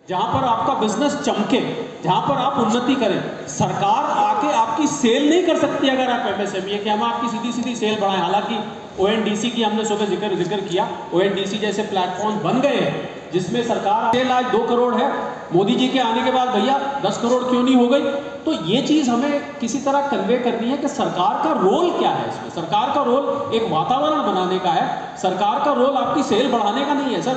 जहां पर आपका बिजनेस चमके, जहां पर आप उन्नति करें। सरकार आके आपकी सेल नहीं कर सकती अगर आप एमएसएमई है कि हम आपकी सीधी सीधी सेल बढ़ाएं। हालांकि ओएनडीसी की हमने सुबह जिक्र किया, ओएनडीसी जैसे प्लेटफॉर्म बन गए हैं जिसमें सरकार सेल आज 2 करोड़ है, मोदी जी के आने के बाद भैया 10 करोड़ क्यों नहीं हो गई। तो ये चीज़ हमें किसी तरह कन्वे करनी है कि सरकार का रोल क्या है इसमें। सरकार का रोल एक वातावरण बनाने का है, सरकार का रोल आपकी सेल बढ़ाने का नहीं है सर।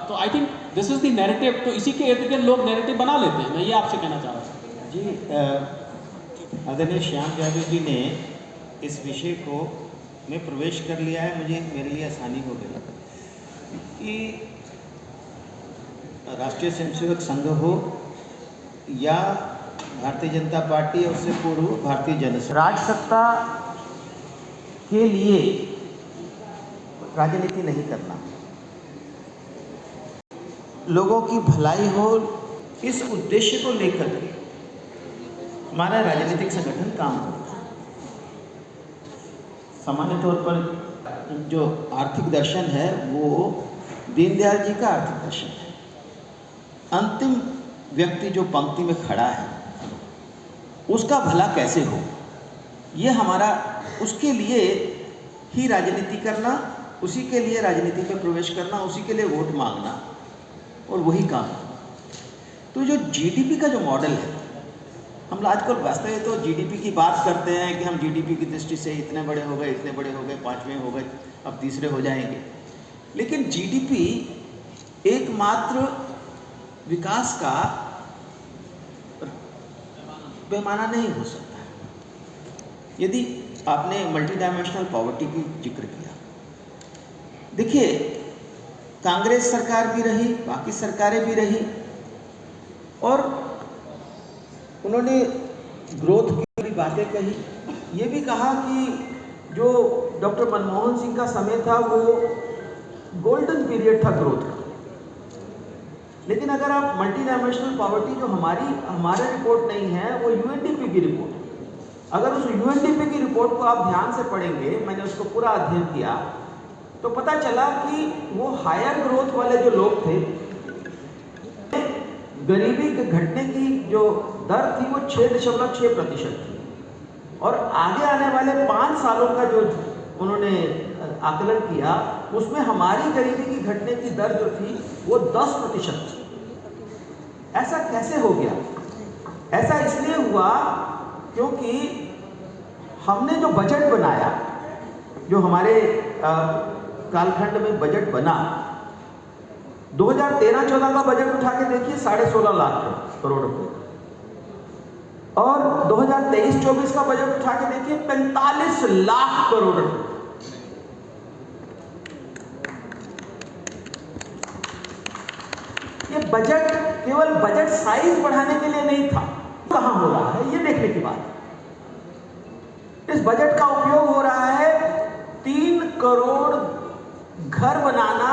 तो I think this is the narrative. तो इसी के इर्द गिर्द लोग नैरेटिव बना लेते हैं। मैं ये आपसे कहना चाह रहा था जी। आदरणीय श्याम यादव जी ने इस विषय को में प्रवेश कर लिया है। मेरे लिए आसानी हो गई कि राष्ट्रीय स्वयंसेवक संघ हो या भारतीय जनता पार्टी और उससे पूर्व भारतीय जनता, राजसत्ता के लिए राजनीति नहीं करना, लोगों की भलाई हो, इस उद्देश्य को लेकर के हमारा राजनीतिक संगठन काम करता है। सामान्य तौर पर जो आर्थिक दर्शन है वो दीनदयाल जी का आर्थिक दर्शन है। अंतिम व्यक्ति जो पंक्ति में खड़ा है उसका भला कैसे हो, ये हमारा, उसके लिए ही राजनीति करना, उसी के लिए राजनीति में प्रवेश करना, उसी के लिए वोट मांगना और वही काम। तो जो जीडीपी का जो मॉडल है, हम आजकल वास्तव में तो जीडीपी की बात करते हैं कि हम जीडीपी की दृष्टि से इतने बड़े हो गए, इतने बड़े हो गए, 5वें हो गए, अब तीसरे हो जाएंगे। लेकिन जीडीपी एकमात्र विकास का पैमाना नहीं हो सकता। यदि आपने मल्टी डायमेंशनल पॉवर्टी की जिक्र किया, देखिए कांग्रेस सरकार भी रही, बाकी सरकारें भी रही और उन्होंने ग्रोथ की भी बातें कही। ये भी कहा कि जो डॉक्टर मनमोहन सिंह का समय था वो गोल्डन पीरियड था ग्रोथ का। लेकिन अगर आप मल्टी डायमेंशनल पॉवर्टी जो हमारे रिपोर्ट नहीं है, वो यूएनडीपी की रिपोर्ट है। अगर उस यूएनडीपी की रिपोर्ट को आप ध्यान से पढ़ेंगे, मैंने उसको पूरा अध्ययन किया, तो पता चला कि वो हायर ग्रोथ वाले जो लोग थे, गरीबी के घटने की जो दर थी वो 6.6% थी और आगे आने वाले 5 सालों का जो उन्होंने आकलन किया उसमें हमारी गरीबी की घटने की दर जो थी वो 10% थी। ऐसा कैसे हो गया? ऐसा इसलिए हुआ क्योंकि हमने जो बजट बनाया, जो हमारे कालखंड में बजट बना, 2013-14 का बजट उठा के देखिए 16.5 लाख करोड़ रुपए, और 2023-24 का बजट उठा के देखिए 45 लाख करोड़ रुपए। ये बजट केवल बजट साइज बढ़ाने के लिए नहीं था। कहां हो रहा है ये देखने की बात है। इस बजट का उपयोग हो रहा है 3 करोड़ घर बनाना,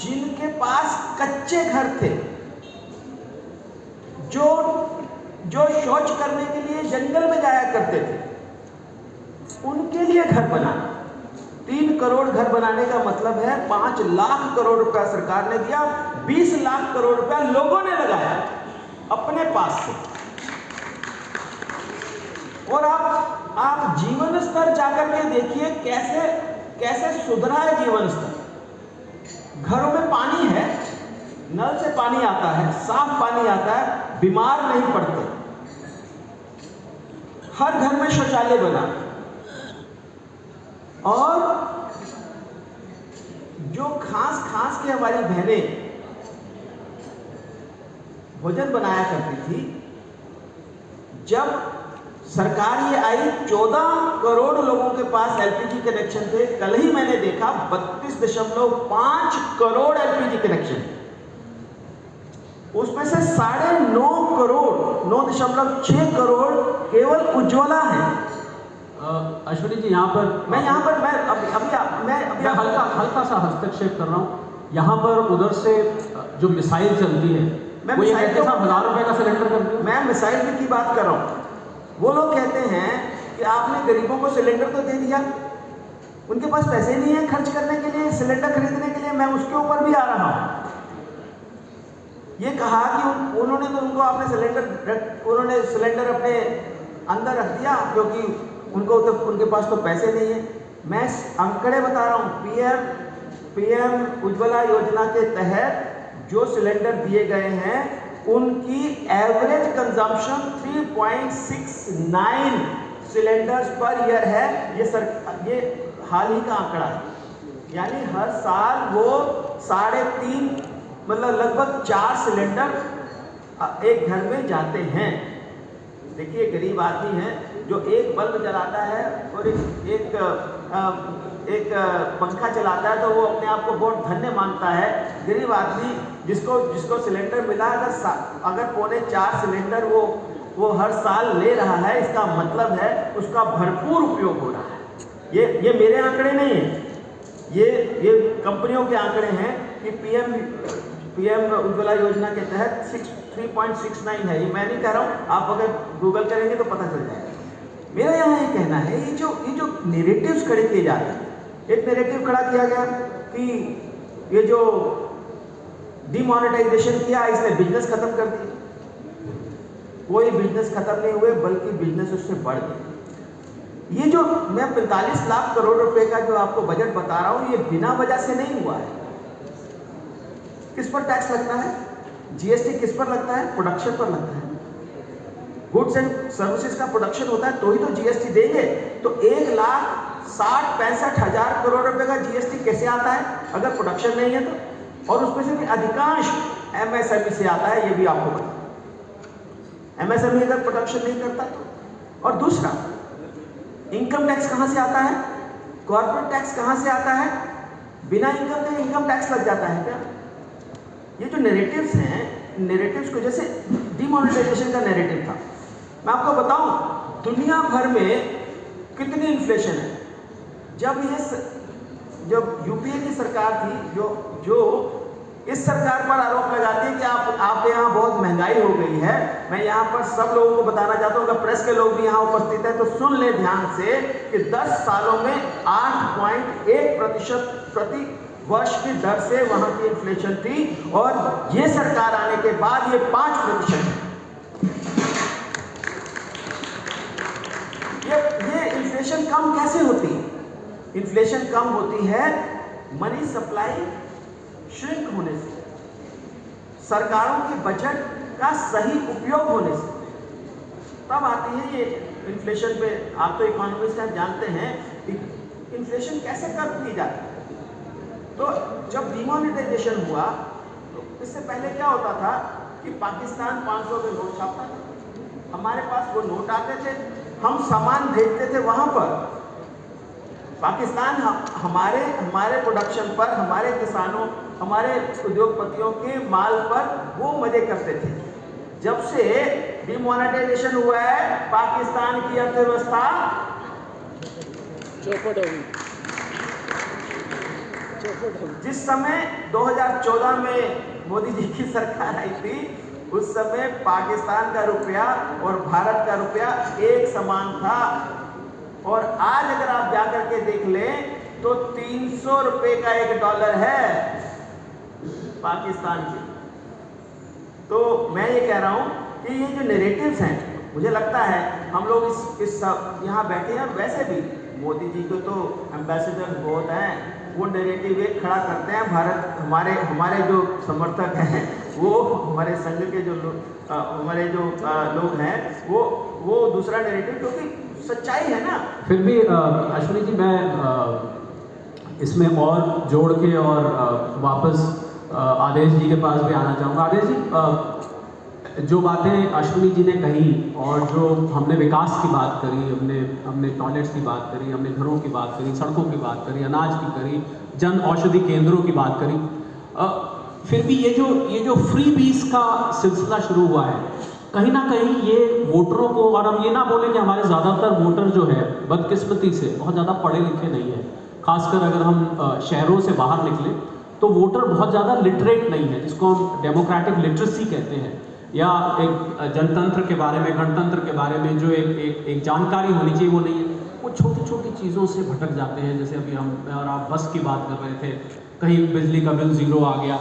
जिनके पास कच्चे घर थे, जो शौच करने के लिए जंगल में जाया करते थे, उनके लिए घर बनाना। 3 करोड़ घर बनाने का मतलब है 5 लाख करोड़ रुपया सरकार ने दिया, 20 लाख करोड़ रुपया लोगों ने लगाया अपने पास से। और आप जीवन स्तर जाकर के देखिए कैसे सुधरा है जीवन स्तर। घरों में पानी है, नल से पानी आता है, साफ पानी आता है, बीमार नहीं पड़ते, हर घर में शौचालय बना, और जो खास के हमारी बहनें भोजन बनाया करती थी, जब सरकार ये आई 14 करोड़ लोगों के पास एलपीजी कनेक्शन थे। कल ही मैंने देखा 32.5 करोड़ एलपीजी कनेक्शन, उसमें से 9.5 करोड़, 9.6 करोड़ केवल उज्ज्वला है। अश्विनी जी यहाँ पर मैं हल्का सा हस्तक्षेप कर रहा हूँ। यहाँ पर उधर से जो मिसाइल चलती है, मैं वो ये कहते हैं 1000 रुपए का सिलेंडर करते हैं। मैं मिसाइल की बात कर रहा हूँ। वो लोग कहते हैं कि आपने गरीबों को सिलेंडर तो दे दिया, उनके पास पैसे नहीं है खर्च करने के लिए, सिलेंडर खरीदने के लिए। मैं उसके ऊपर भी आ रहा हूँ। ये कहा कि उन्होंने तो उनको अपने सिलेंडर अपने अंदर रख दिया क्योंकि उनके पास तो पैसे नहीं है। मैं आंकड़े बता रहा हूँ, पीएम उज्ज्वला योजना के तहत जो सिलेंडर दिए गए हैं उनकी average consumption 3.69 cylinders per year है। ये हाल ही का आंकड़ा है, यानी हर साल वो 3.5 मतलब लगभग 4 सिलेंडर एक घर में जाते हैं। देखिए गरीब आदमी है जो एक बल्ब जलाता है और एक पंखा चलाता है तो वो अपने आप को बहुत धन्य मानता है। गरीब आदमी जिसको सिलेंडर मिला, अगर 4.25 सिलेंडर वो हर साल ले रहा है, इसका मतलब है उसका भरपूर उपयोग हो रहा है। ये मेरे आंकड़े नहीं है, ये कंपनियों के आंकड़े हैं कि पीएम उज्ज्वला योजना के तहत 3.69 है। ये मैं नहीं कह रहा हूँ, आप अगर गूगल करेंगे तो पता चल जाएगा। मेरा यहाँ ये कहना है, ये जो नैरेटिव्स खड़े किए जाते हैं, एक नैरेटिव खड़ा किया गया कि ये जो डिमोनेटाइजेशन किया इसने बिजनेस खत्म कर दिया। कोई बिजनेस खत्म नहीं हुए, बल्कि बिजनेस उससे बढ़ गए। ये जो मैं 45 लाख करोड़ रुपए का जो आपको बजट बता रहा हूँ, ये बिना वजह से नहीं हुआ है। किस पर टैक्स लगता है? जीएसटी किस पर लगता है? प्रोडक्शन पर लगता है। गुड्स एंड सर्विसेज का प्रोडक्शन होता है तो ही तो जीएसटी देंगे। तो 1,60,65,000 करोड़ रुपए का जीएसटी कैसे आता है अगर प्रोडक्शन नहीं है तो? और उसमें से भी अधिकांश एमएसएमई से आता है, ये भी आपको पता। एमएसएमई अगर प्रोडक्शन नहीं करता तो। और दूसरा, इनकम टैक्स कहां से आता है? कॉर्पोरेट टैक्स कहां से आता है? बिना इनकम के इनकम टैक्स लग जाता है क्या? ये जो नैरेटिव्स हैं, नैरेटिव्स को, जैसे डिमोनेटाइजेशन का नैरेटिव था, मैं आपको बताऊं दुनिया भर में कितनी इन्फ्लेशन है। जब यूपीए की सरकार थी, जो इस सरकार पर आरोप लगाती है कि आप यहाँ बहुत महंगाई हो गई है, मैं यहाँ पर सब लोगों को बताना चाहता हूँ, अगर प्रेस के लोग भी यहाँ उपस्थित हैं तो सुन ले ध्यान से कि 10 सालों में 8.1% प्रति वर्ष की दर से वहां की इन्फ्लेशन थी, और ये सरकार आने के बाद ये 5% है। ये इन्फ्लेशन कम कैसे होती है? इन्फ्लेशन कम होती है मनी सप्लाई श्रिंक होने से, सरकारों के बजट का सही उपयोग होने से तब आती है ये इन्फ्लेशन पे। आप तो इकोनॉमिस्ट हैं, जानते हैं इन्फ्लेशन कैसे कम की जाती है। तो जब डिमोनेटाइजेशन हुआ तो इससे पहले क्या होता था कि पाकिस्तान 500 के नोट छापता था, हमारे पास वो नोट आते थे, हम सामान भेजते थे वहां पर। पाकिस्तान हमारे प्रोडक्शन पर, हमारे किसानों, हमारे उद्योगपतियों के माल पर वो मजे करते थे। जब से डिमोनेटाइजेशन हुआ है, पाकिस्तान की अर्थव्यवस्था चौपट होगी। जिस समय 2014 में मोदी जी की सरकार आई थी, उस समय पाकिस्तान का रुपया और भारत का रुपया एक समान था, और आज अगर आप जाकर के देख लें तो 300 रुपए का $1 है पाकिस्तान की। तो मैं ये कह रहा हूं कि ये जो नैरेटिव्स हैं, मुझे लगता है हम लोग इस यहाँ बैठे हैं, वैसे भी मोदी जी को तो एम्बेसडर बहुत हैं, वो नैरेटिव एक खड़ा करते हैं। भारत हमारे जो समर्थक हैं, वो हमारे संघ के जो हमारे जो लोग हैं, वो दूसरा नैरेटिव, क्योंकि सच्चाई है ना। फिर भी अश्विनी जी, मैं इसमें और जोड़ के और वापस आदेश जी के पास भी आना चाहूँगा। आदेश जी, जो बातें अश्विनी जी ने कही और जो हमने विकास की बात करी, हमने टॉयलेट्स की बात करी, हमने घरों की बात करी, सड़कों की बात करी, अनाज की करी, जन औषधि केंद्रों की बात करी, फिर भी ये जो फ्री बीस का सिलसिला शुरू हुआ है, कहीं ना कहीं ये वोटरों को, और हम ये ना बोलें कि हमारे ज़्यादातर वोटर जो है बदकिस्मती से बहुत ज़्यादा पढ़े लिखे नहीं है, खासकर अगर हम शहरों से बाहर निकलें तो वोटर बहुत ज़्यादा लिटरेट नहीं है, जिसको हम डेमोक्रेटिक लिटरेसी कहते हैं, या एक जनतंत्र के बारे में, गणतंत्र के बारे में जो एक जानकारी होनी चाहिए, वो नहीं है। वो छोटी छोटी चीज़ों से भटक जाते हैं। जैसे अभी हम और आप बस की बात कर रहे थे, कहीं बिजली का बिल 0 आ गया,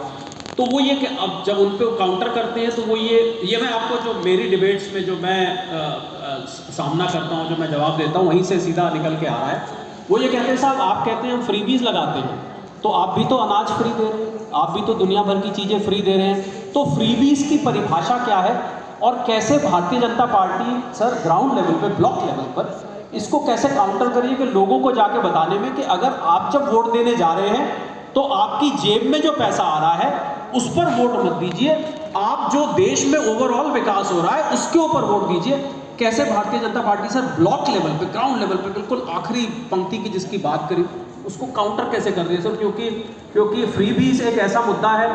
तो वो ये कि अब जब उन पे काउंटर करते हैं तो वो ये मैं आपको जो मेरी डिबेट्स में जो मैं सामना करता हूँ, जो मैं जवाब देता हूँ, वहीं से सीधा निकल के आ रहा है। वो ये कहते हैं साहब, आप कहते हैं हम फ्रीबीज लगाते हैं, तो आप भी तो अनाज फ्री दे रहे हैं, आप भी तो दुनिया भर की चीज़ें फ्री दे रहे हैं, तो फ्रीबीज की परिभाषा क्या है और कैसे Bharatiya Janata party sir ground level पे, ब्लॉक लेवल पर इसको कैसे काउंटर करिए कि लोगों को जाके बताने में कि अगर आप जब वोट देने जा रहे हैं तो आपकी जेब में जो पैसा आ रहा है उस पर वोट मत दीजिए, आप जो देश में ओवरऑल विकास हो रहा है उसके ऊपर वोट दीजिए। कैसे Bharatiya Janata party sir block level पे, ग्राउंड लेवल पे, बिल्कुल आखिरी पंक्ति की जिसकी बात करी, उसको काउंटर कैसे कर रही है सर? क्योंकि फ्रीबीज एक ऐसा मुद्दा है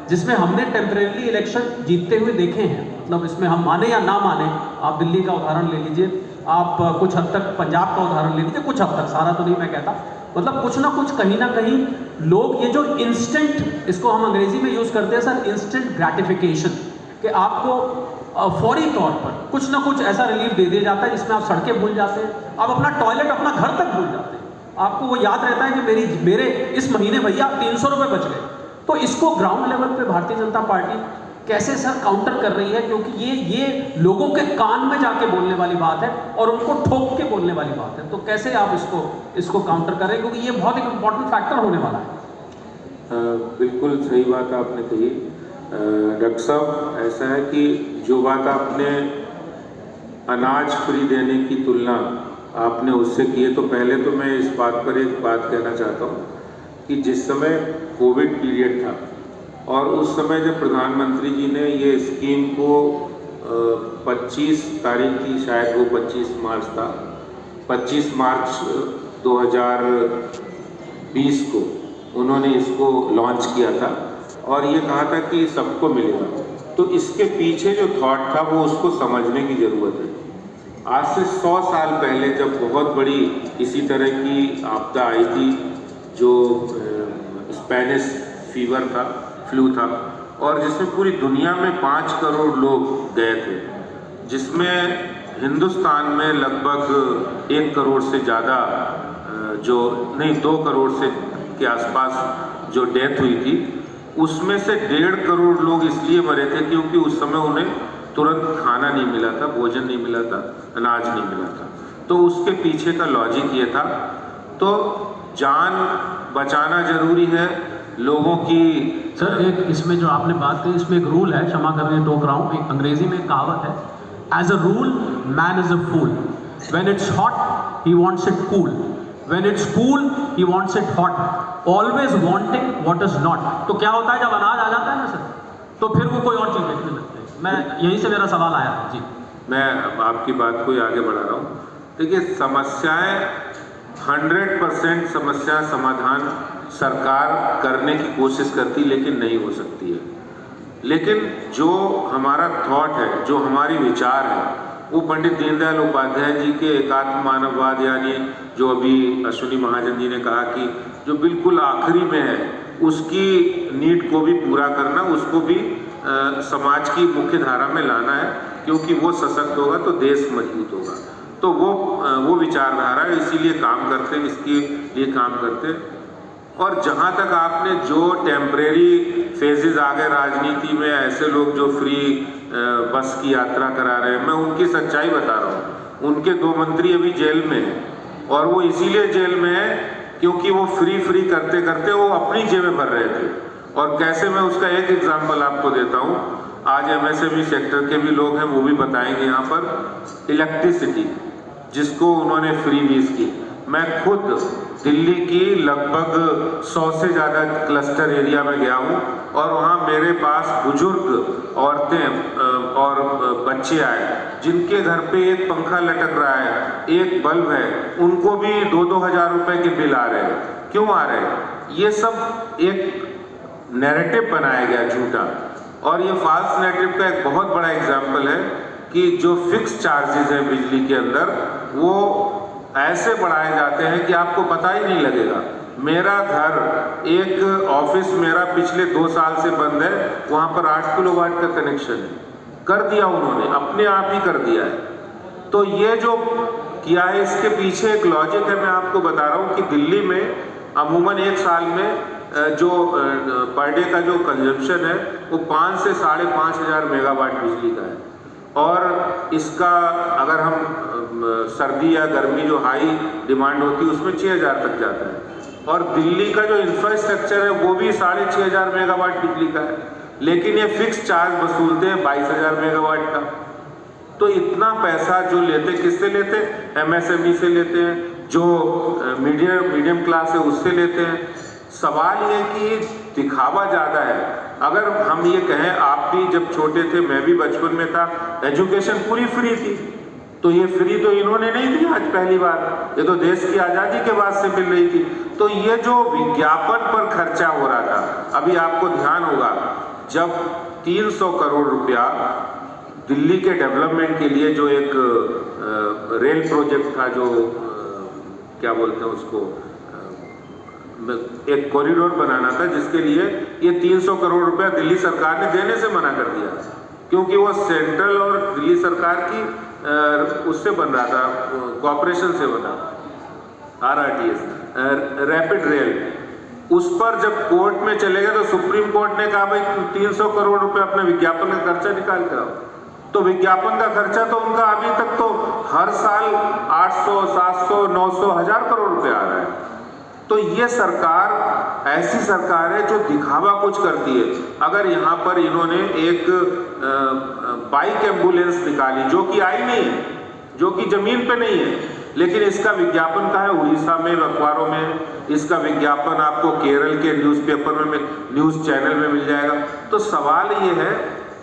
जिसमें हमने टेम्परेरी इलेक्शन जीतते हुए देखे हैं। मतलब इसमें हम माने या ना माने, आप दिल्ली का उदाहरण ले लीजिए, आप कुछ हद तक पंजाब का उदाहरण ले लीजिए, कुछ हद तक, सारा तो नहीं मैं कहता, मतलब कुछ ना कुछ कहीं ना कहीं लोग ये जो इंस्टेंट, इसको हम अंग्रेजी में यूज करते हैं सर, इंस्टेंट ग्रेटिफिकेशन, कि आपको फौरी तौर पर कुछ ना कुछ ऐसा रिलीफ दे दिया जाता है जिसमें आप सड़कें भूल जाते हैं, आप अपना टॉयलेट अपना घर तक भूल जाते हैं, आपको वो याद रहता है कि मेरे इस महीने भैया 300 रुपये बच गए। तो इसको ग्राउंड लेवल पे भारतीय जनता पार्टी कैसे सर काउंटर कर रही है? क्योंकि ये लोगों के कान में जाके बोलने वाली बात है और उनको ठोक के बोलने वाली बात है। तो कैसे आप इसको काउंटर कर रहे हैं, क्योंकि ये बहुत एक इंपॉर्टेंट फैक्टर होने वाला है। बिल्कुल सही बात आपने कही डॉक्टर साहब। ऐसा है कि जो बात आपने अनाज फ्री देने की तुलना आपने उससे की है, तो पहले तो मैं इस बात पर एक बात कहना चाहता हूँ कि जिस समय कोविड पीरियड था और उस समय जब प्रधानमंत्री जी ने ये स्कीम को 25 तारीख की, शायद वो 25 मार्च था, 25 मार्च 2020 को उन्होंने इसको लॉन्च किया था और ये कहा था कि सबको मिलेगा। तो इसके पीछे जो थॉट था वो उसको समझने की ज़रूरत है। आज से 100 साल पहले जब बहुत बड़ी इसी तरह की आपदा आई थी, जो स्पेनिश फीवर था, फ्लू था, और जिसमें पूरी दुनिया में 5 करोड़ लोग गए थे, जिसमें हिंदुस्तान में लगभग 1 करोड़ से ज़्यादा, 2 करोड़ से के आसपास जो डेथ हुई थी, उसमें से 1.5 करोड़ लोग इसलिए मरे थे क्योंकि उस समय उन्हें तुरंत खाना नहीं मिला था, भोजन नहीं मिला था, अनाज नहीं मिला था। तो उसके पीछे का लॉजिक ये था। तो जान बचाना जरूरी है लोगों की। सर एक इसमें जो आपने बात कही, इसमें एक रूल है, क्षमा करें टोक रहा हूँ, एक अंग्रेजी में एक कहावत है, as a rule man is a fool, when it's hot he wants it cool, when it's cool he wants it hot, always wanting what is not. तो क्या होता है जब अनाज आ जाता है ना सर, तो फिर वो कोई और चीज़ देखने लगते हैं। मैं यहीं से मेरा सवाल आया जी। मैं आपकी बात को आगे बढ़ा रहा हूँ। देखिए, समस्याएं 100% समस्या समाधान सरकार करने की कोशिश करती, लेकिन नहीं हो सकती है। लेकिन जो हमारा थॉट है, जो हमारी विचार है, वो पंडित दीनदयाल उपाध्याय जी के एकात्म मानववाद, यानी जो अभी अश्विनी महाजन जी ने कहा कि जो बिल्कुल आखिरी में है, उसकी नीड को भी पूरा करना, उसको भी समाज की मुख्य धारा में लाना है, क्योंकि वो सशक्त होगा तो देश मजबूत होगा। तो वो विचारधारा है, इसीलिए काम करते हैं, इसके लिए काम करते हैं। और जहाँ तक आपने जो टेम्परेरी फेजेस आ गए राजनीति में, ऐसे लोग जो फ्री बस की यात्रा करा रहे हैं, मैं उनकी सच्चाई बता रहा हूँ। उनके 2 मंत्री अभी जेल में हैं और वो इसीलिए जेल में है क्योंकि वो फ्री करते करते वो अपनी जेबें भर रहे थे। और कैसे, मैं उसका एक एग्जाम्पल आपको देता हूँ। आज MSME सेक्टर के भी लोग हैं, वो भी बताएंगे। यहाँ पर इलेक्ट्रिसिटी जिसको उन्होंने फ्री लीज की, मैं खुद दिल्ली की लगभग 100 से ज़्यादा क्लस्टर एरिया में गया हूँ और वहाँ मेरे पास बुजुर्ग औरतें और बच्चे आए जिनके घर पे एक पंखा लटक रहा है, एक बल्ब है, उनको भी 2-2 हज़ार रुपए के बिल आ रहे हैं। क्यों आ रहे हैं? ये सब एक नैरेटिव बनाया गया झूठा। और ये फॉल्स नैरेटिव का एक बहुत बड़ा एग्जाम्पल है कि जो फिक्स चार्जेस हैं बिजली के अंदर, वो ऐसे बढ़ाए जाते हैं कि आपको पता ही नहीं लगेगा। मेरा घर, एक ऑफिस मेरा पिछले 2 साल से बंद है, वहाँ पर 8 किलोवाट का कनेक्शन है, कर दिया उन्होंने, अपने आप ही कर दिया है। तो ये जो किया है, इसके पीछे एक लॉजिक है, मैं आपको बता रहा हूँ कि दिल्ली में अमूमन एक साल में जो पर डे का जो कंजप्शन है वो 5 से 5,500 मेगावाट बिजली का है। और इसका अगर हम सर्दी या गर्मी जो हाई डिमांड होती है उसमें 6,000 तक जाता है। और दिल्ली का जो इंफ्रास्ट्रक्चर है वो भी 6,500 मेगावाट बिजली का है, लेकिन ये फिक्स चार्ज वसूलते हैं 22,000 मेगावाट का। तो इतना पैसा जो लेते किससे लेते? MSME से लेते हैं, जो मीडियम क्लास है उससे लेते हैं। सवाल ये कि दिखावा ज़्यादा है। अगर हम ये कहें, आप भी जब छोटे थे, मैं भी बचपन में था, एजुकेशन पूरी फ्री थी, तो ये फ्री तो इन्होंने नहीं दी आज पहली बार, ये तो देश की आज़ादी के बाद से मिल रही थी। तो ये जो विज्ञापन पर खर्चा हो रहा था, अभी आपको ध्यान होगा जब 300 करोड़ रुपया दिल्ली के डेवलपमेंट के लिए जो एक रेल प्रोजेक्ट था, जो क्या बोलते हैं उसको, एक कॉरिडोर बनाना था, जिसके लिए ये 300 करोड़ रुपया दिल्ली सरकार ने देने से मना कर दिया, क्योंकि वो सेंट्रल और दिल्ली सरकार की उससे बन रहा था, कॉर्पोरेशन से बना, RRTS, रैपिड रेल। उस पर जब कोर्ट में चले गए तो सुप्रीम कोर्ट ने कहा भाई 300 करोड़ रुपए अपने विज्ञापन का खर्चा निकाल कर आओ। तो विज्ञापन का खर्चा तो उनका अभी तक तो हर साल 800, 700, 900, 1,000 करोड़ रुपए आ रहा है। तो ये सरकार ऐसी सरकार है जो दिखावा कुछ करती है। अगर यहाँ पर इन्होंने एक बाइक एम्बुलेंस निकाली जो कि आई नहीं है, जो कि जमीन पे नहीं है, लेकिन इसका विज्ञापन कहाँ है? उड़ीसा में अखबारों में। इसका विज्ञापन आपको केरल के न्यूज़पेपर में, न्यूज़ चैनल में मिल जाएगा। तो सवाल ये है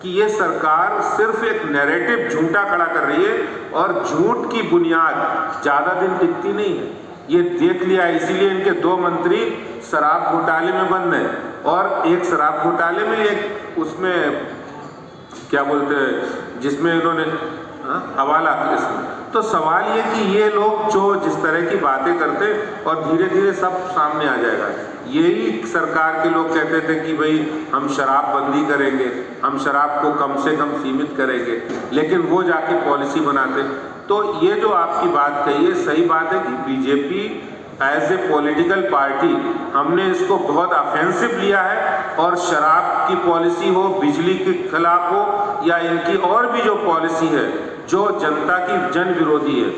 कि ये सरकार सिर्फ एक नैरेटिव झूठा खड़ा कर रही है, और झूठ की बुनियाद ज़्यादा दिन टिकती नहीं है। ये देख लिया, इसीलिए इनके 2 मंत्री शराब घोटाले में बंद हैं, और एक शराब घोटाले में, एक उसमें क्या बोलते हैं जिसमें इन्होंने हवाला इसमें। तो सवाल ये कि ये लोग जो जिस तरह की बातें करते, और धीरे धीरे सब सामने आ जाएगा। यही सरकार के लोग कहते थे कि भाई हम शराब बंदी करेंगे, हम शराब को कम से कम सीमित करेंगे, लेकिन वो जाके पॉलिसी बनाते। तो ये जो आपकी बात कही है, सही बात है कि BJP as a political party हमने इसको बहुत ऑफेंसिव लिया है, और शराब की पॉलिसी हो, बिजली के खिलाफ हो, या इनकी और भी जो पॉलिसी है जो जनता की जन विरोधी है।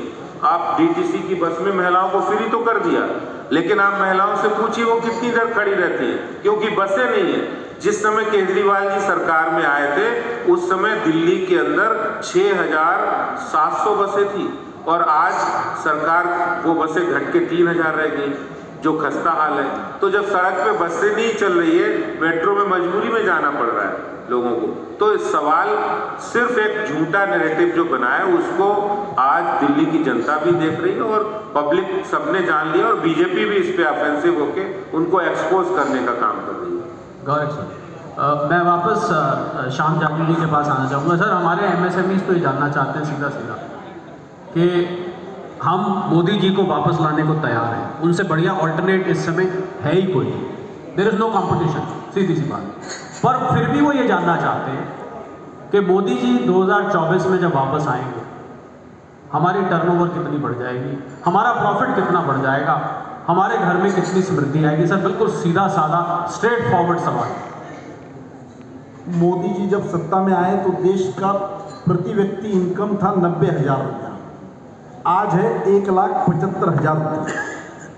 आप DTC की बस में महिलाओं को फ्री तो कर दिया, लेकिन आप महिलाओं से पूछिए वो कितनी देर खड़ी रहती है, क्योंकि बसें नहीं है। जिस समय केजरीवाल जी सरकार में आए थे उस समय दिल्ली के अंदर 6,700 बसें थी, और आज सरकार वो बसें घट के 3,000 रह गई, जो खस्ता हाल है। तो जब सड़क पे बसें नहीं चल रही है, मेट्रो में मजबूरी में जाना पड़ रहा है लोगों को। तो सवाल सिर्फ एक झूठा नैरेटिव जो बना है उसको आज दिल्ली की जनता भी देख रही है, और पब्लिक सबने जान लिया, और बीजेपी भी इस पे ऑफेंसिव होके उनको एक्सपोज करने का काम कर रही है। गौरव सर, मैं वापस श्याम जाजू जी के पास आना चाहूँगा। सर, हमारे MSMEs तो ये जानना चाहते हैं सीधा सीधा कि हम मोदी जी को वापस लाने को तैयार हैं, उनसे बढ़िया ऑल्टरनेट इस समय है ही कोई, देयर इज़ नो कॉम्पिटिशन, सीधी सी बात। पर फिर भी वो ये जानना चाहते हैं कि मोदी जी 2024 में जब वापस आएंगे, हमारी टर्नओवर कितनी बढ़ जाएगी, हमारा प्रॉफिट कितना बढ़ जाएगा, हमारे घर में कितनी समृद्धि आएगी। सर, बिल्कुल सीधा साधा स्ट्रेट फॉरवर्ड सवाल। मोदी जी जब सत्ता में आए तो देश का प्रति व्यक्ति इनकम था 90,000 रुपया, आज है 1,75,000 रुपये।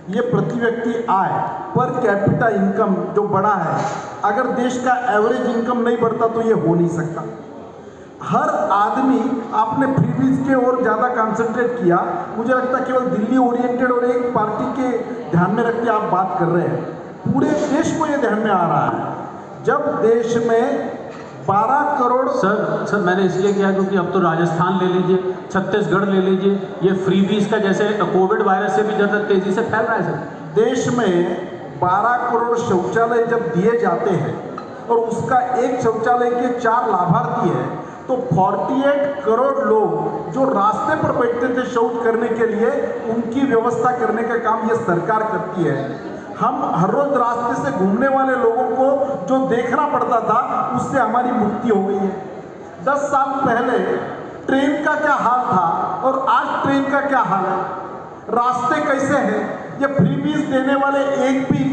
ये प्रति व्यक्ति आय पर कैपिटा इनकम जो बढ़ा है, अगर देश का एवरेज इनकम नहीं बढ़ता तो ये हो नहीं सकता। हर आदमी, आपने फ्रीबीज के ओर ज़्यादा कंसंट्रेट किया, मुझे लगता है केवल दिल्ली ओरिएंटेड और एक पार्टी के ध्यान में रख के आप बात कर रहे हैं। पूरे देश को ये ध्यान में आ रहा है जब देश में 12 करोड़। सर मैंने इसलिए किया क्योंकि अब तो राजस्थान ले लीजिए, छत्तीसगढ़ ले लीजिए, ये फ्रीबीज का जैसे कोविड वायरस से भी ज़्यादा तेज़ी से फैल रहा है। सर, देश में 12 करोड़ शौचालय जब दिए जाते हैं और उसका एक शौचालय के 4 लाभार्थी हैं, तो 48 करोड़ लोग जो रास्ते पर बैठते थे शौच करने के लिए, उनकी व्यवस्था करने का काम ये सरकार करती है। हम हर रोज रास्ते से घूमने वाले लोगों को जो देखना पड़ता था, उससे हमारी मुक्ति हो गई है। 10 साल पहले ट्रेन का क्या हाल था और आज ट्रेन का क्या हाल है, रास्ते कैसे हैं, ये फ्रीबीज देने वाले एक भी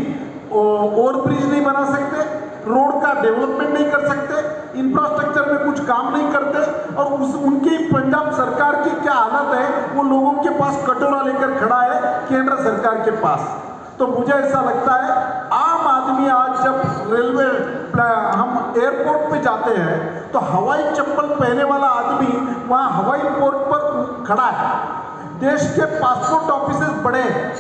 ओवर ब्रिज नहीं बना सकते, रोड का डेवलपमेंट नहीं कर सकते, इंफ्रास्ट्रक्चर में कुछ काम नहीं करते, और उनकी पंजाब सरकार की क्या हालत है, वो लोगों के पास कटोरा लेकर खड़ा है केंद्र सरकार के पास। तो मुझे ऐसा लगता है आम आदमी आज जब रेलवे हम एयरपोर्ट पे जाते हैं तो हवाई चप्पल पहने वाला आदमी वहाँ हवाई पोर्ट पर खड़ा है। देश के पासपोर्ट ऑफिसेस बड़े हैं,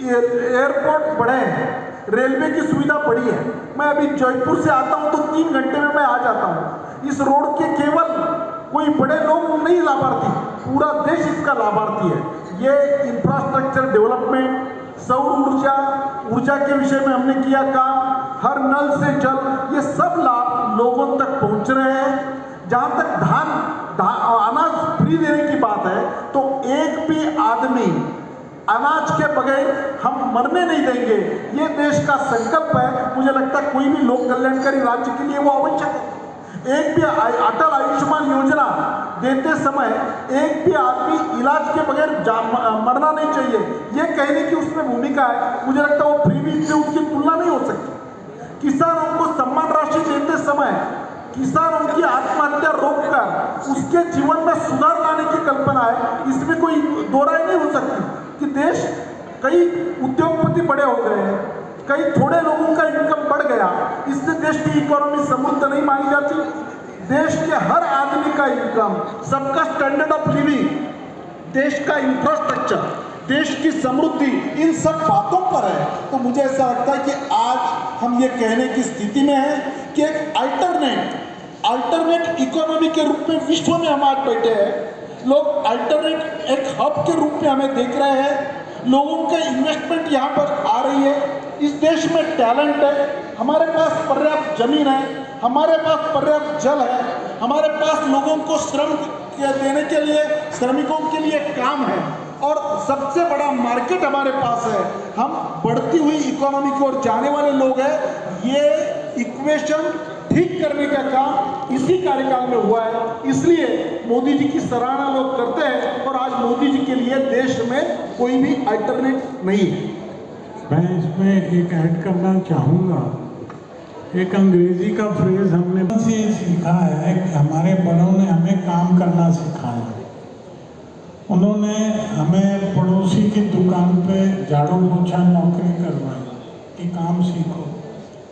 एयरपोर्ट बड़े हैं, रेलवे की सुविधा बड़ी है। मैं अभी जयपुर से आता हूँ तो 3 घंटे में मैं आ जाता हूँ। इस रोड के केवल कोई बड़े लोग नहीं लाभार्थी, पूरा देश इसका लाभार्थी है। ये इंफ्रास्ट्रक्चर डेवलपमेंट, सौर ऊर्जा के विषय में हमने किया काम, हर नल से जल, ये सब लाभ लोगों तक पहुंच रहे हैं। जहाँ तक अनाज फ्री देने की बात है तो एक भी आदमी अनाज के बगैर हम मरने नहीं देंगे, ये देश का संकल्प है। मुझे लगता है कोई भी लोक कल्याणकारी राज्य के लिए वो आवश्यक है। एक भी अटल आयुष्मान योजना देते समय एक भी आदमी इलाज के बगैर मरना नहीं चाहिए, ये कहने की उसमें भूमिका है। मुझे लगता है वो फ्रीबीज से उसकी तुलना नहीं हो सकती। किसानों को सम्मान राशि देते समय किसानों की आत्महत्या रोककर उसके जीवन में सुधार लाने की कल्पना है, इसमें कोई दो राय नहीं हो सकती कि देश कई उद्योगपति बड़े हो गए हैं, कई थोड़े लोगों का इनकम बढ़ गया, इससे देश की इकोनॉमी समृद्ध नहीं मानी जाती। देश के हर आदमी का इनकम, सबका स्टैंडर्ड ऑफ लिविंग, देश का इंफ्रास्ट्रक्चर, देश की समृद्धि, इन सब बातों पर है। तो मुझे ऐसा लगता है कि आज हम ये कहने की स्थिति में हैं कि एक अल्टरनेट इकोनॉमी के रूप में विश्व में हम आज बैठे हैं। लोग अल्टरनेट एक हब के रूप में हमें देख रहे हैं। लोगों के इन्वेस्टमेंट यहाँ पर आ रही है। इस देश में टैलेंट है, हमारे पास पर्याप्त जमीन है, हमारे पास पर्याप्त जल है, हमारे पास लोगों को श्रम देने के लिए, श्रमिकों के लिए काम है, और सबसे बड़ा मार्केट हमारे पास है। हम बढ़ती हुई इकोनॉमी की ओर जाने वाले लोग हैं। ये इक्वेशन ठीक करने का काम इसी कार्यकाल में हुआ है, इसलिए मोदी जी की सराहना लोग करते हैं। और आज मोदी जी के लिए देश में कोई भी अल्टरनेट नहीं है। मैं इसमें एक ऐड करना चाहूँगा। एक अंग्रेजी का फ्रेज हमने से सीखा है कि हमारे बड़ों ने हमें काम करना सिखाया। उन्होंने हमें पड़ोसी की दुकान पे झाड़ू पोछा नौकरी करवाई कि काम सीखो,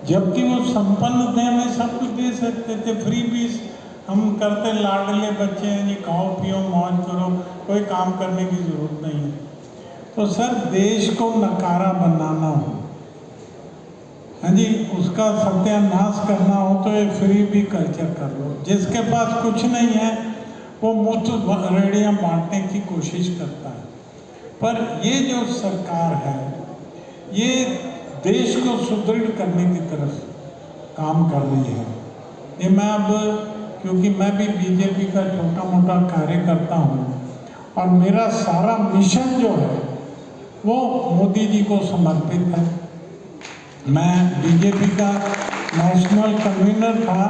जबकि वो संपन्न थे, हमें सब कुछ दे सकते थे। फ्री बीस हम करते, लाडले बच्चे हैं जी, खाओ पियो मौज करो, कोई काम करने की जरूरत नहीं है। तो सर देश को नकारा बनाना हो, हाँ जी, उसका सत्यानाश करना हो तो एक फ्री भी कल्चर कर लो। जिसके पास कुछ नहीं है वो मुफ्त रेडियाँ बांटने की कोशिश करता है। पर ये जो सरकार है ये देश को सुदृढ़ करने की तरफ काम कर रही है। ये मैं अब, क्योंकि मैं भी बीजेपी का छोटा मोटा कार्य करता हूँ और मेरा सारा मिशन जो है वो मोदी जी को समर्पित है। मैं बीजेपी का नेशनल कन्वीनर था,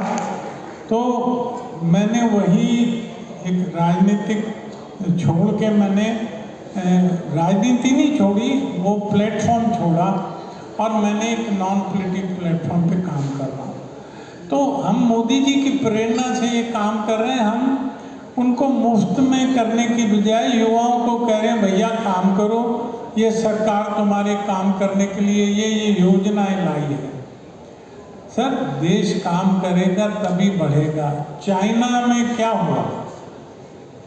तो मैंने वही एक राजनीतिक छोड़ के मैंने राजनीति नहीं छोड़ी, वो प्लेटफॉर्म छोड़ा और मैंने एक नॉन पॉलिटिकल प्लेटफॉर्म पे काम कर रहा हूँ। तो हम मोदी जी की प्रेरणा से ये काम कर रहे हैं। हम उनको मुफ्त में करने की बजाय युवाओं को कह रहे हैं भैया काम करो, ये सरकार तुम्हारे काम करने के लिए ये योजनाएं लाई है। सर देश काम करेगा तभी बढ़ेगा। चाइना में क्या हुआ?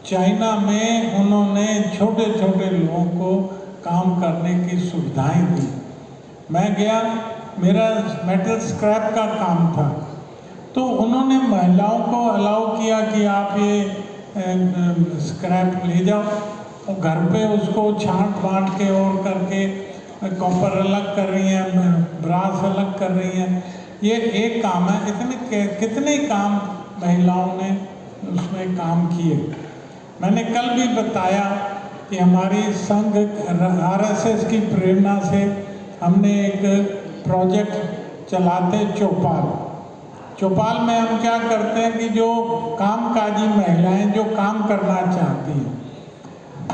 चाइना में उन्होंने छोटे छोटे लोगों को काम करने की सुविधाएं दी। मैं गया, मेरा मेटल स्क्रैप का काम था, तो उन्होंने महिलाओं को अलाउ किया कि आप ये स्क्रैप ले जाओ, और घर पे उसको छांट बांट के और करके कॉपर अलग कर रही हैं, ब्रास अलग कर रही हैं। ये एक काम है। इतने कितने काम महिलाओं ने उसमें काम किए। मैंने कल भी बताया कि हमारी संघ आरएसएस की प्रेरणा से हमने एक प्रोजेक्ट चलाते चौपाल में हम क्या करते हैं कि जो कामकाजी महिलाएं जो काम करना चाहती हैं,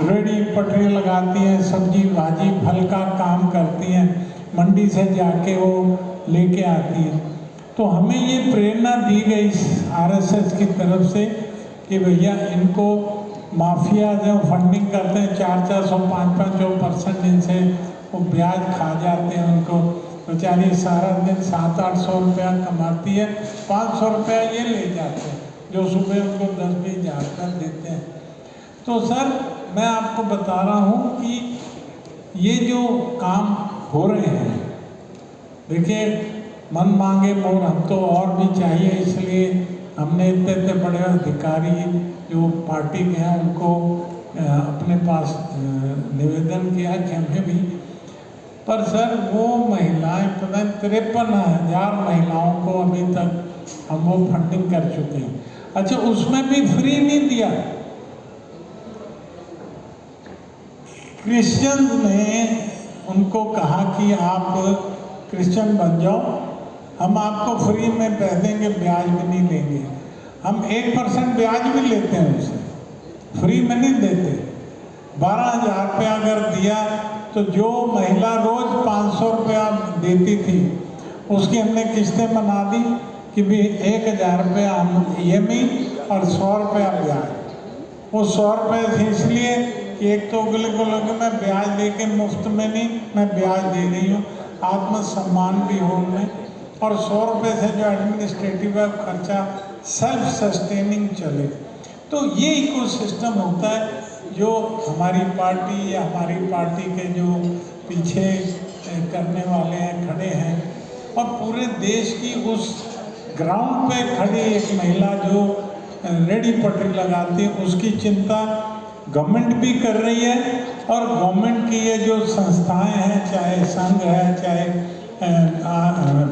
रेडी पटरी लगाती हैं, सब्जी भाजी फल का काम करती हैं, मंडी से जाके वो लेके आती है। तो हमें ये प्रेरणा दी गई आरएसएस की तरफ से कि भैया इनको माफिया जो फंडिंग करते हैं 400-500 इनसे वो ब्याज खा जाते हैं, उनको बेचारी सारा दिन 700-800 रुपया कमाती है, 500 रुपया ये ले जाते हैं जो सुबह उनको 10-20 हज़ार रुपया देते हैं। तो सर मैं आपको बता रहा हूँ कि ये जो काम हो रहे हैं, देखिए मन मांगे मोर, हम तो और भी चाहिए, इसलिए हमने इतने बड़े अधिकारी जो पार्टी के हैं उनको अपने पास निवेदन किया कि हमें भी, पर सर वो महिलाएं पता 53,000 महिलाओं को अभी तक हम वो फंडिंग कर चुके हैं। अच्छा, उसमें भी फ्री नहीं दिया। क्रिश्चियंस ने उनको कहा कि आप क्रिश्चियन बन जाओ, हम आपको फ्री में दे देंगे, ब्याज भी नहीं लेंगे। हम 1% ब्याज भी लेते हैं उनसे, फ्री में नहीं देते। 12,000 रुपया अगर दिया तो जो महिला रोज 500 रुपया देती थी उसकी हमने किस्तें बना दी कि भी 1,000 रुपया हम EMI और 100 रुपया ब्याज। वो 100 रुपये थे इसलिए कि एक तो अगले को लगे मैं ब्याज लेके मुफ्त में नहीं, मैं ब्याज दे रही हूँ, आत्मसम्मान भी हो उनमें, और 100 रुपये से जो एडमिनिस्ट्रेटिव है खर्चा सेल्फ सस्टेनिंग चले। तो ये इकोसिस्टम होता है जो हमारी पार्टी या हमारी पार्टी के जो पीछे करने वाले हैं, खड़े हैं, और पूरे देश की उस ग्राउंड पे खड़ी एक महिला जो रेडी पटरी लगाती है, उसकी चिंता गवर्नमेंट भी कर रही है। और गवर्नमेंट की ये जो संस्थाएं हैं, चाहे संघ है, चाहे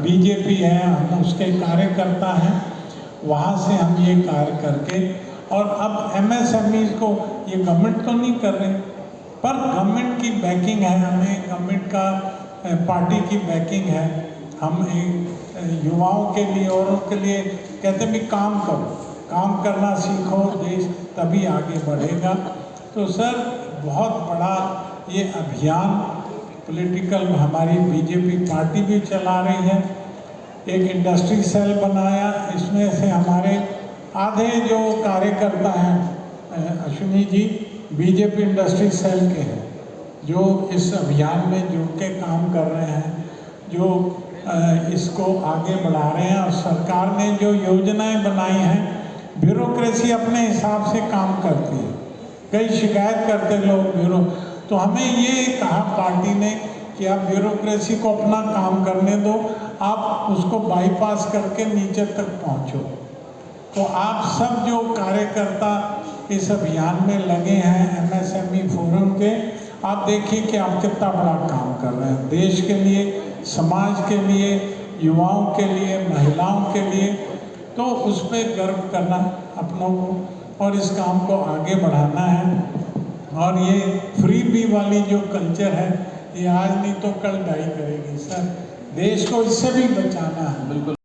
बीजेपी है, हम उसके कार्यकर्ता हैं, वहाँ से हम ये कार्य करके, और अब MSMEs को ये गवर्नमेंट तो नहीं कर रहे, पर गवर्नमेंट की बैकिंग है, हमें गवर्नमेंट का पार्टी की बैकिंग है। हम युवाओं के लिए, औरों के लिए कहते भी काम करो, काम करना सीखो, देश तभी आगे बढ़ेगा। तो सर बहुत बड़ा ये अभियान पॉलिटिकल हमारी बीजेपी पार्टी भी चला रही है। एक इंडस्ट्री सेल बनाया, इसमें से हमारे आधे जो कार्यकर्ता हैं Ashwini ji BJP industry cell के हैं, जो इस अभियान में जुड़ के काम कर रहे हैं, जो इसको आगे बढ़ा रहे हैं। और सरकार ने जो योजनाएं बनाई हैं, ब्यूरोक्रेसी अपने हिसाब से काम करती है, कई शिकायत करते लोग ब्यूरो, तो हमें ये कहा पार्टी ने कि आप ब्यूरोक्रेसी को अपना काम करने दो, आप उसको बाईपास करके नीचे तक पहुंचो। तो आप सब जो कार्यकर्ता इस अभियान में लगे हैं MSME फोरम के, आप देखिए कि आप कितना बड़ा काम कर रहे हैं देश के लिए, समाज के लिए, युवाओं के लिए, महिलाओं के लिए। तो उस पर गर्व करना अपनों को, और इस काम को आगे बढ़ाना है। और ये फ्री बी वाली जो कल्चर है, ये आज नहीं तो कल डाई करेगी सर, देश को इससे भी बचाना है। बिल्कुल।